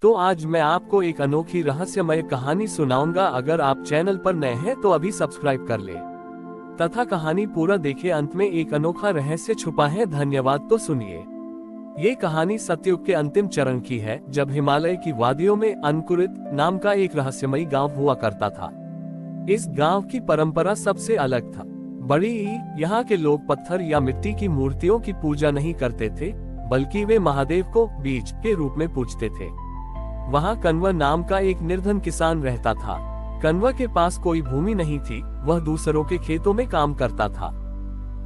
तो आज मैं आपको एक अनोखी रहस्यमय कहानी सुनाऊंगा। अगर आप चैनल पर नए हैं तो अभी सब्सक्राइब कर ले तथा कहानी पूरा देखें। अंत में एक अनोखा रहस्य छुपा है। धन्यवाद। तो सुनिए। ये कहानी सतयुग के अंतिम चरण की है, जब हिमालय की वादियों में अंकुरित नाम का एक रहस्यमयी गांव हुआ करता था। इस गांव की परंपरा सबसे अलग था। यहाँ के लोग पत्थर या मिट्टी की मूर्तियों की पूजा नहीं करते थे, बल्कि वे महादेव को बीज के रूप में पूजते थे। वहाँ कन्वर नाम का एक निर्धन किसान रहता था। कन्वर के पास कोई भूमि नहीं थी, वह दूसरों के खेतों में काम करता था।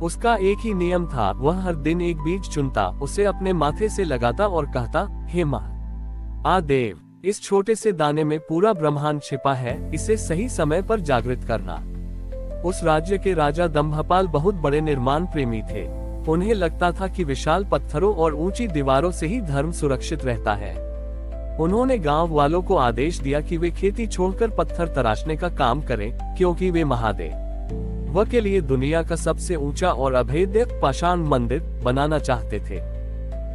उसका एक ही नियम था, वह हर दिन एक बीज चुनता, उसे अपने माथे से लगाता और कहता, हे महादेव, इस छोटे से दाने में पूरा ब्रह्मांड छिपा है, इसे सही समय पर जागृत करना। उस राज्य के राजा दंभपाल बहुत बड़े निर्माण प्रेमी थे। उन्हें लगता था कि विशाल पत्थरों और ऊंची दीवारों से ही धर्म सुरक्षित रहता है। उन्होंने गांव वालों को आदेश दिया कि वे खेती छोड़कर पत्थर तराशने का काम करें, क्योंकि वे महादेव के लिए दुनिया का सबसे ऊंचा और अभेद्य पाषाण मंदिर बनाना चाहते थे।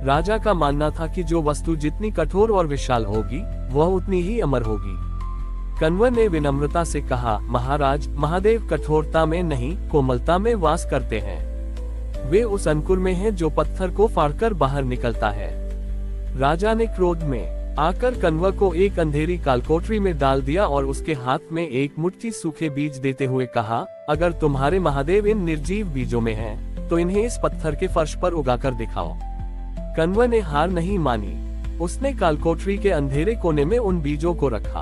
राजा का मानना था कि जो वस्तु जितनी कठोर और विशाल होगी, वह उतनी ही अमर होगी। कन्वर ने विनम्रता से कहा, महाराज, महादेव कठोरता में नहीं, कोमलता में वास करते हैं। वे उस अंकुर में हैं जो पत्थर को फाड़कर बाहर निकलता है। राजा ने क्रोध में आकर कन्वर को एक अंधेरी कालकोठरी में डाल दिया और उसके हाथ में एक मुट्ठी सूखे बीज देते हुए कहा, अगर तुम्हारे महादेव इन निर्जीव बीजों में हैं, तो इन्हें इस पत्थर के फर्श पर उगाकर दिखाओ। कन्वर ने हार नहीं मानी। उसने कालकोठरी के अंधेरे कोने में उन बीजों को रखा।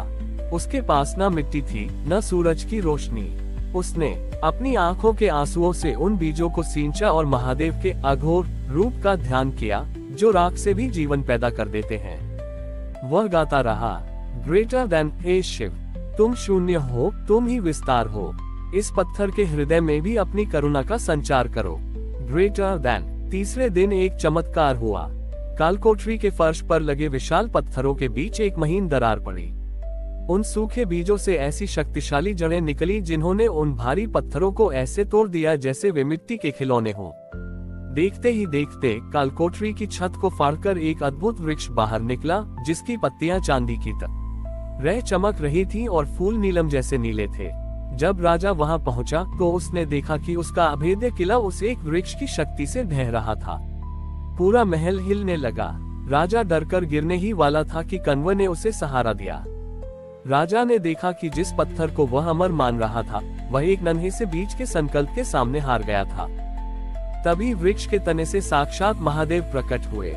उसके पास न मिट्टी थी, न सूरज की रोशनी। उसने अपनी आंखों के आंसुओं से उन बीजों को सींचा और महादेव के अघोर रूप का ध्यान किया, जो राख से भी जीवन पैदा कर देते हैं। वह गाता रहा, ग्रेटर देन, हे शिव, तुम शून्य हो, तुम ही विस्तार हो। इस पत्थर के हृदय में भी अपनी करुणा का संचार करो। Greater than. तीसरे दिन एक चमत्कार हुआ। कालकोठरी के फर्श पर लगे विशाल पत्थरों के बीच एक महीन दरार पड़ी। उन सूखे बीजों से ऐसी शक्तिशाली जड़ें निकली, जिन्होंने उन भारी पत्थरों को ऐसे तोड़ दिया जैसे वे मिट्टी के खिलौने हों। देखते ही देखते कालकोठरी की छत को फाड़कर एक अद्भुत वृक्ष बाहर निकला, जिसकी पत्तियां चांदी की तरह चमक रही थीं और फूल नीलम जैसे नीले थे। जब राजा वहां पहुंचा तो उसने देखा कि उसका अभेद्य किला उस एक वृक्ष की शक्ति से ढह रहा था। पूरा महल हिलने लगा। राजा डरकर गिरने ही वाला था कि कन्वर ने उसे सहारा दिया। राजा ने देखा कि जिस पत्थर को वह अमर मान रहा था, वह एक नन्हे से बीज के संकल्प के सामने हार गया था। तभी वृक्ष के तने से साक्षात महादेव प्रकट हुए।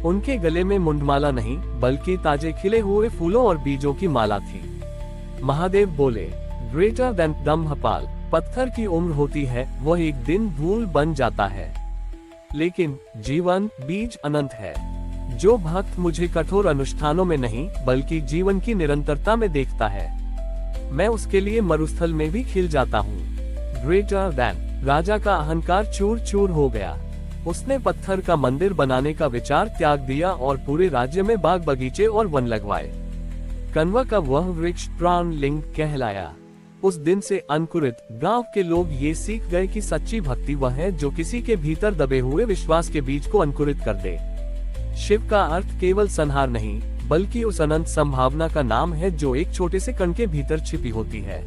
उनके गले में मुंडमाला नहीं, बल्कि ताजे खिले हुए फूलों और बीजों की माला थी। महादेव बोले, ग्रेटर देन दंभपाल, पत्थर की उम्र होती है, वह एक दिन धूल बन जाता है, लेकिन जीवन बीज अनंत है। जो भक्त मुझे कठोर अनुष्ठानों में नहीं, बल्कि जीवन की निरंतरता में देखता है, मैं उसके लिए मरुस्थल में भी खिल जाता हूँ। Greater than. राजा का अहंकार चूर चूर हो गया। उसने पत्थर का मंदिर बनाने का विचार त्याग दिया और पूरे राज्य में बाग बगीचे और वन लगवाए। कन्वर का वह वृक्ष प्राण लिंग कहलाया। उस दिन से अंकुरित गांव के लोग ये सीख गए कि सच्ची भक्ति वह है जो किसी के भीतर दबे हुए विश्वास के बीज को अंकुरित कर दे। शिव का अर्थ केवल संहार नहीं, बल्कि उस अनंत संभावना का नाम है जो एक छोटे से कण के भीतर छिपी होती है।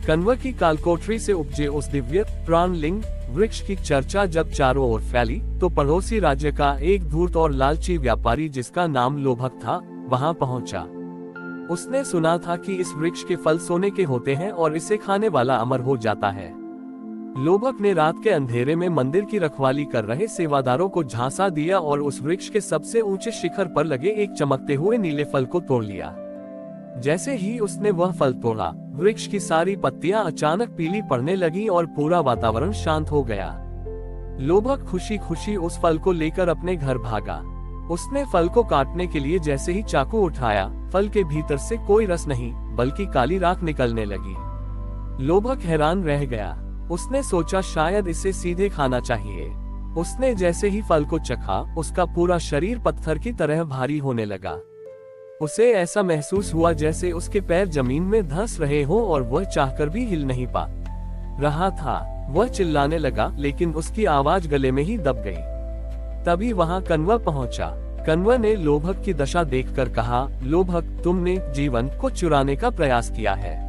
कन्वर की कालकोठरी से उपजे उस दिव्य प्राणलिंग वृक्ष की चर्चा जब चारों ओर फैली, तो पड़ोसी राज्य का एक धूर्त और लालची व्यापारी, जिसका नाम लोभक था, वहां पहुंचा। उसने सुना था कि इस वृक्ष के फल सोने के होते हैं और इसे खाने वाला अमर हो जाता है। लोभक ने रात के अंधेरे में मंदिर की रखवाली कर रहे सेवादारों को झांसा दिया और उस वृक्ष के सबसे ऊंचे शिखर पर लगे एक चमकते हुए नीले फल को तोड़ लिया। जैसे ही उसने वह फल तोड़ा, वृक्ष की सारी पत्तियां अचानक पीली पड़ने लगी और पूरा वातावरण शांत हो गया। लोभक खुशी खुशी उस फल को लेकर अपने घर भागा। उसने फल को काटने के लिए जैसे ही चाकू उठाया, फल के भीतर से कोई रस नहीं, बल्कि काली राख निकलने लगी। लोभक हैरान रह गया। उसने सोचा शायद इसे सीधे खाना चाहिए। उसने जैसे ही फल को चखा, उसका पूरा शरीर पत्थर की तरह भारी होने लगा। उसे ऐसा महसूस हुआ जैसे उसके पैर जमीन में धंस रहे हों और वह चाहकर भी हिल नहीं पा रहा था। वह चिल्लाने लगा, लेकिन उसकी आवाज गले में ही दब गई। तभी वहां कन्वर पहुंचा। कण्व ने लोभक की दशा देखकर कहा, लोभक, तुमने जीवन को चुराने का प्रयास किया है।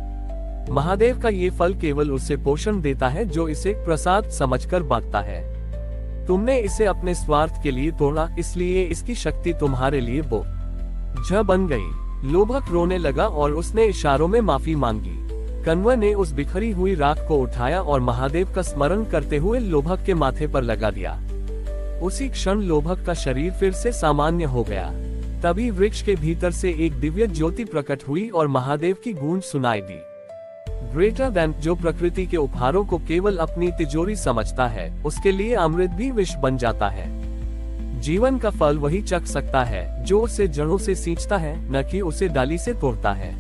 महादेव का ये फल केवल उसे पोषण देता है जो इसे प्रसाद समझकर बांटता है। तुमने इसे अपने स्वार्थ के लिए तोड़ा, इसलिए इसकी शक्ति तुम्हारे लिए बोझ बन गई। लोभक रोने लगा और उसने इशारों में माफी मांगी। कण्व ने उस बिखरी हुई राख को उठाया और महादेव का स्मरण करते हुए लोभक के माथे पर लगा दिया। उसी क्षण लोभक का शरीर फिर से सामान्य हो गया। तभी वृक्ष के भीतर से एक दिव्य ज्योति प्रकट हुई और महादेव की गूंज सुनाई दी। ग्रेटर देन, जो प्रकृति के उपहारों को केवल अपनी तिजोरी समझता है, उसके लिए अमृत भी विष बन जाता है। जीवन का फल वही चख सकता है जो उसे जड़ों से सींचता है, न कि उसे डाली से तोड़ता है।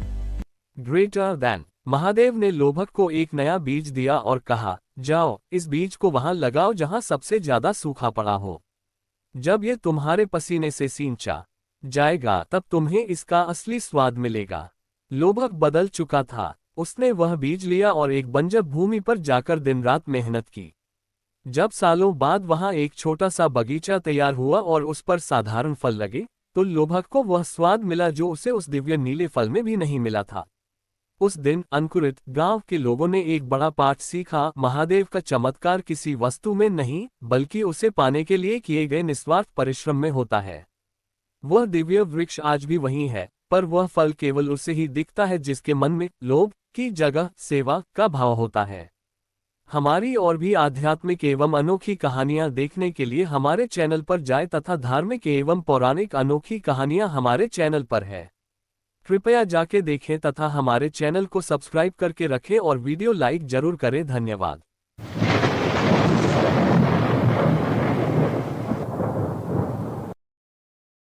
Greater than. महादेव ने लोभक को एक नया बीज दिया और कहा, जाओ, इस बीज को वहां लगाओ जहां सबसे ज्यादा सूखा पड़ा हो। जब ये तुम्हारे पसीने से सींचा जाएगा तब तुम्हें इसका असली स्वाद मिलेगा। लोभक बदल चुका था। उसने वह बीज लिया और एक बंजर भूमि पर जाकर दिन रात मेहनत की। जब सालों बाद वहां एक छोटा सा बगीचा तैयार हुआ और उस पर साधारण फल लगे, तो लोभक को वह स्वाद मिला जो उसे उस दिव्य नीले फल में भी नहीं मिला था। उस दिन अंकुरित गांव के लोगों ने एक बड़ा पाठ सीखा। महादेव का चमत्कार किसी वस्तु में नहीं, बल्कि उसे पाने के लिए किए गए निस्वार्थ परिश्रम में होता है। वह दिव्य वृक्ष आज भी वही है, पर वह फल केवल उसे ही दिखता है जिसके मन में लोभ की जगह सेवा का भाव होता है। हमारी और भी आध्यात्मिक एवं अनोखी कहानियां देखने के लिए हमारे चैनल पर जाएं तथा धार्मिक एवं पौराणिक अनोखी कहानियां हमारे चैनल पर है। कृपया जाके देखें तथा हमारे चैनल को सब्सक्राइब करके रखें और वीडियो लाइक जरूर करें। धन्यवाद।